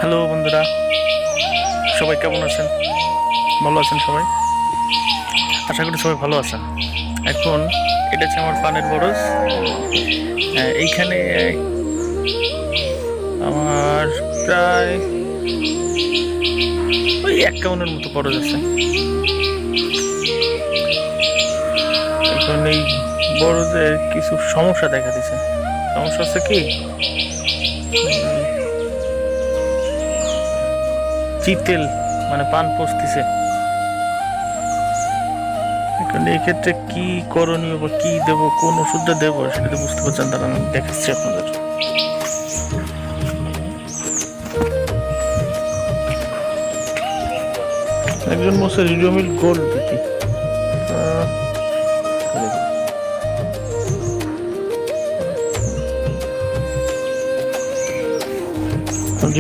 Hello বন্ধুরা, সবাই কেমন আছেন? ভালো আছেন সবাই? আশা করি সবাই ভালো আছেন। এখন এটা হচ্ছে আমার পানের বরজ। এইখানে আমার প্রায় ওই 51-এর মতো বরজ আছে। এখন এই বরজে কিছু সমস্যা দেখা দিছে। সমস্যা হচ্ছে কি, চিতেল মানে পান পচতেছে। এখন এই ক্ষেত্রে কি করণীয় বা কি দেব, কোন ওষুধটা দেবো সেটা বুঝতে পারছেন, তারা আমি দেখাচ্ছি আপনাদের। একজন বলছে রিডোমিল গোল্ড দিতে।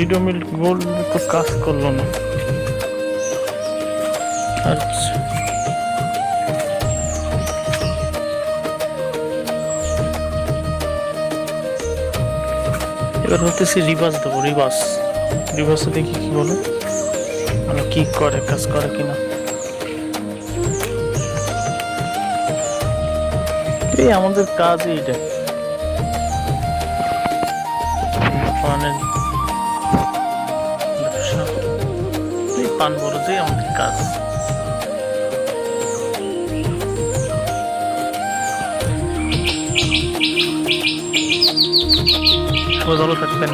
রিডোমিল গোল্ড তো কাজ করলো না। আচ্ছা, এবার হতেছি রিভার্স দেবো। রিভার্সে দেখি কি বলে, মানে কি করে, কাজ করে কিনা। এই আমাদের কাজ এইটা, পানের ব্যবসা, এই পান বরজেই আমাদের কাজ। সবাই ভালো থাকবেন।